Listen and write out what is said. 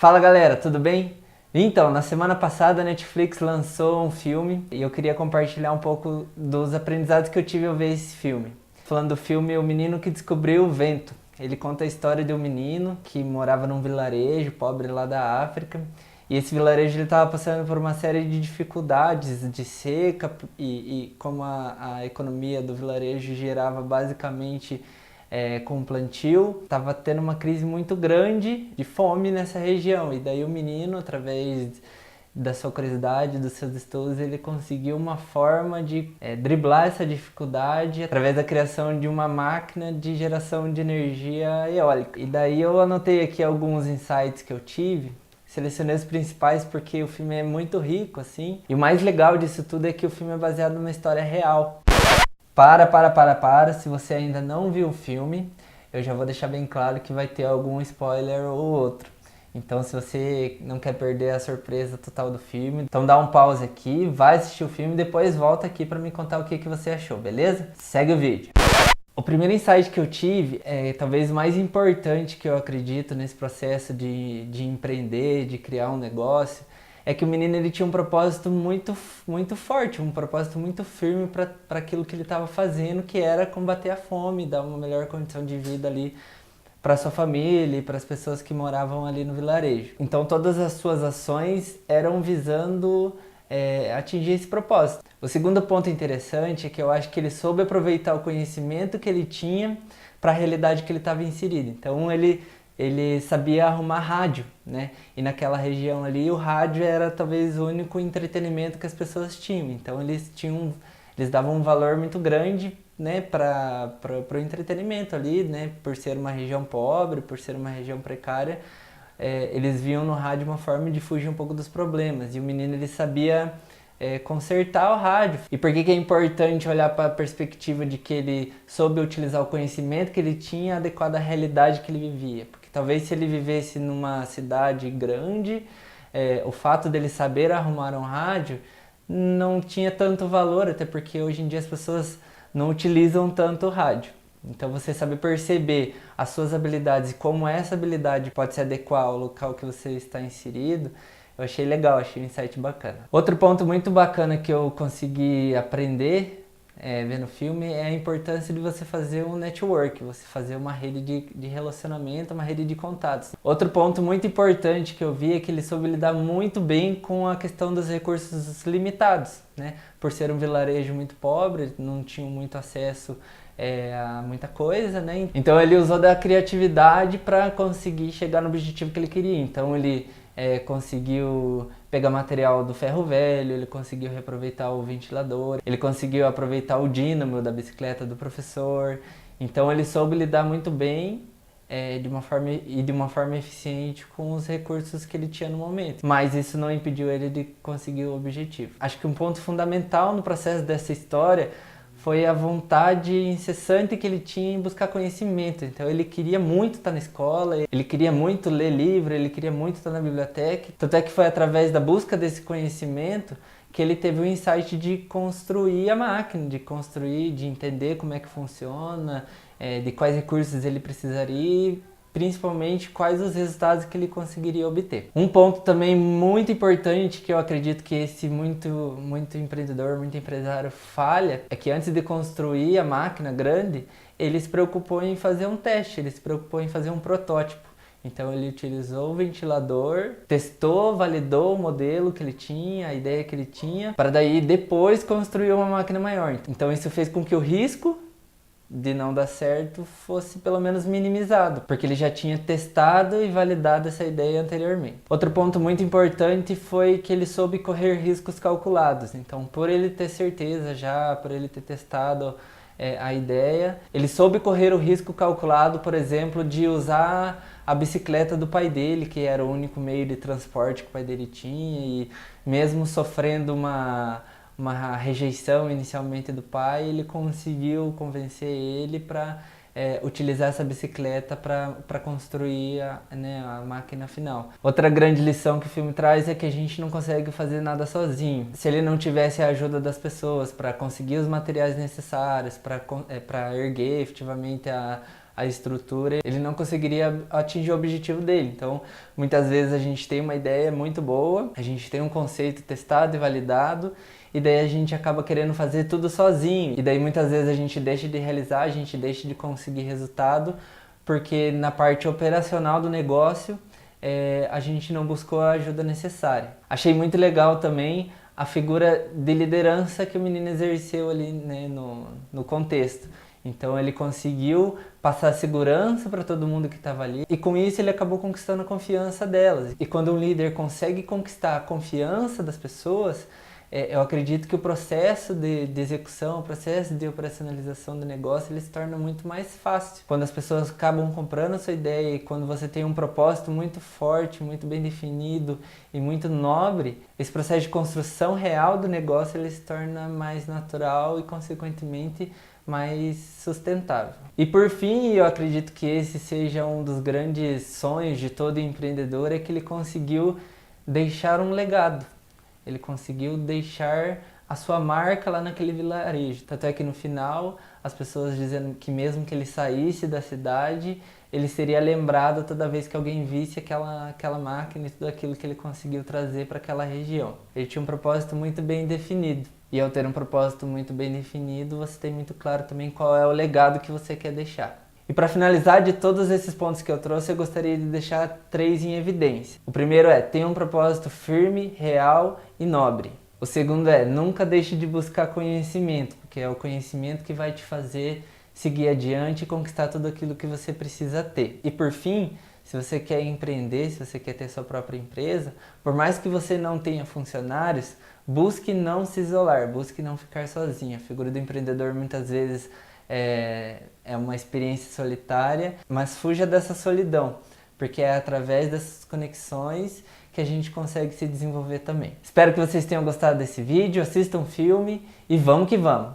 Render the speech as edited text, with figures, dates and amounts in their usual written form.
Fala galera, tudo bem? Então, na semana passada a Netflix lançou um filme e eu queria compartilhar um pouco dos aprendizados que eu tive ao ver esse filme. Falando do filme O Menino que Descobriu o Vento. Ele conta a história de um menino que morava num vilarejo pobre lá da África. E esse vilarejo estava passando por uma série de dificuldades de seca e como a economia do vilarejo girava basicamente com plantio, estava tendo uma crise muito grande de fome nessa região. E daí o menino, através da sua curiosidade, dos seus estudos, ele conseguiu uma forma de driblar essa dificuldade através da criação de uma máquina de geração de energia eólica. E daí eu anotei aqui alguns insights que eu tive. Selecionei os principais porque o filme é muito rico, assim. E o mais legal disso tudo é que o filme é baseado numa história real. Se você ainda não viu o filme, eu já vou deixar bem claro que vai ter algum spoiler ou outro. Então, se você não quer perder a surpresa total do filme, então dá um pause aqui, vai assistir o filme e depois volta aqui para me contar o que você achou, beleza? Segue o vídeo. O primeiro insight que eu tive é talvez o mais importante que eu acredito nesse processo de empreender, de criar um negócio, é que o menino ele tinha um propósito muito forte, um propósito muito firme para aquilo que ele estava fazendo, que era combater a fome, dar uma melhor condição de vida ali para sua família e para as pessoas que moravam ali no vilarejo. Então todas as suas ações eram visando atingir esse propósito. O segundo ponto interessante é que eu acho que ele soube aproveitar o conhecimento que ele tinha para a realidade que ele estava inserido. Então ele sabia arrumar rádio, né? E naquela região ali o rádio era talvez o único entretenimento que as pessoas tinham. Então eles davam um valor muito grande, né, para o entretenimento ali, né? Por ser uma região pobre, por ser uma região precária, eles viam no rádio uma forma de fugir um pouco dos problemas. E o menino ele sabia consertar o rádio. E por que é importante olhar para a perspectiva de que ele soube utilizar o conhecimento que ele tinha adequado à realidade que ele vivia? Porque talvez se ele vivesse numa cidade grande, o fato dele saber arrumar um rádio não tinha tanto valor, até porque hoje em dia as pessoas não utilizam tanto o rádio. Então você saber perceber as suas habilidades e como essa habilidade pode se adequar ao local que você está inserido, eu achei legal, achei um insight bacana. Outro ponto muito bacana que eu consegui aprender vendo o filme é a importância de você fazer um network, você fazer uma rede de relacionamento, uma rede de contatos. Outro ponto muito importante que eu vi é que ele soube lidar muito bem com a questão dos recursos limitados, né? Por ser um vilarejo muito pobre, não tinham muito acesso a muita coisa, né? Então ele usou da criatividade para conseguir chegar no objetivo que ele queria. Então ele conseguiu pegar material do ferro velho, ele conseguiu reaproveitar o ventilador, ele conseguiu aproveitar o dínamo da bicicleta do professor. Então ele soube lidar muito bem de uma forma eficiente com os recursos que ele tinha no momento. Mas isso não impediu ele de conseguir o objetivo. Acho que um ponto fundamental no processo dessa história foi a vontade incessante que ele tinha em buscar conhecimento. Então ele queria muito estar na escola, ele queria muito ler livro, ele queria muito estar na biblioteca. Tanto é que foi através da busca desse conhecimento que ele teve o insight de construir a máquina, de entender como é que funciona, de quais recursos ele precisaria e principalmente quais os resultados que ele conseguiria obter. Um ponto também muito importante que eu acredito que esse muito empreendedor, muito empresário falha, é que antes de construir a máquina grande, ele se preocupou em fazer um teste, ele se preocupou em fazer um protótipo. Então ele utilizou o ventilador, testou, validou o modelo que ele tinha, a ideia que ele tinha, para daí depois construir uma máquina maior. Então isso fez com que o risco de não dar certo fosse pelo menos minimizado, porque ele já tinha testado e validado essa ideia anteriormente. Outro ponto muito importante foi que ele soube correr riscos calculados. Então, por ele ter certeza já, por ele ter testado a ideia, ele soube correr o risco calculado, por exemplo, de usar a bicicleta do pai dele, que era o único meio de transporte que o pai dele tinha, e mesmo sofrendo uma rejeição inicialmente do pai, ele conseguiu convencer ele para utilizar essa bicicleta para construir a máquina final. Outra grande lição que o filme traz é que a gente não consegue fazer nada sozinho. Se ele não tivesse a ajuda das pessoas para conseguir os materiais necessários, para erguer efetivamente a estrutura, ele não conseguiria atingir o objetivo dele. Então, muitas vezes a gente tem uma ideia muito boa, a gente tem um conceito testado e validado, e daí a gente acaba querendo fazer tudo sozinho. E daí muitas vezes a gente deixa de realizar, a gente deixa de conseguir resultado, porque na parte operacional do negócio a gente não buscou a ajuda necessária. Achei muito legal também a figura de liderança que o menino exerceu ali, né, no contexto. Então ele conseguiu passar segurança para todo mundo que estava ali e com isso ele acabou conquistando a confiança delas. E quando um líder consegue conquistar a confiança das pessoas, eu acredito que o processo de execução, o processo de operacionalização do negócio, ele se torna muito mais fácil. Quando as pessoas acabam comprando a sua ideia e quando você tem um propósito muito forte, muito bem definido e muito nobre, esse processo de construção real do negócio ele se torna mais natural e, consequentemente, mais sustentável. E por fim, eu acredito que esse seja um dos grandes sonhos de todo empreendedor, é que ele conseguiu deixar um legado. Ele conseguiu deixar a sua marca lá naquele vilarejo. Tanto é que no final, as pessoas dizendo que mesmo que ele saísse da cidade, ele seria lembrado toda vez que alguém visse aquela máquina e tudo aquilo que ele conseguiu trazer para aquela região. Ele tinha um propósito muito bem definido. E ao ter um propósito muito bem definido, você tem muito claro também qual é o legado que você quer deixar. E para finalizar, de todos esses pontos que eu trouxe, eu gostaria de deixar 3 em evidência. O primeiro é, tenha um propósito firme, real e nobre. O segundo é, nunca deixe de buscar conhecimento, porque é o conhecimento que vai te fazer seguir adiante e conquistar tudo aquilo que você precisa ter. E por fim, se você quer empreender, se você quer ter sua própria empresa, por mais que você não tenha funcionários, busque não se isolar, busque não ficar sozinho. A figura do empreendedor muitas vezes é uma experiência solitária, mas fuja dessa solidão, porque é através dessas conexões que a gente consegue se desenvolver também. Espero que vocês tenham gostado desse vídeo, assistam o filme e vamos que vamos!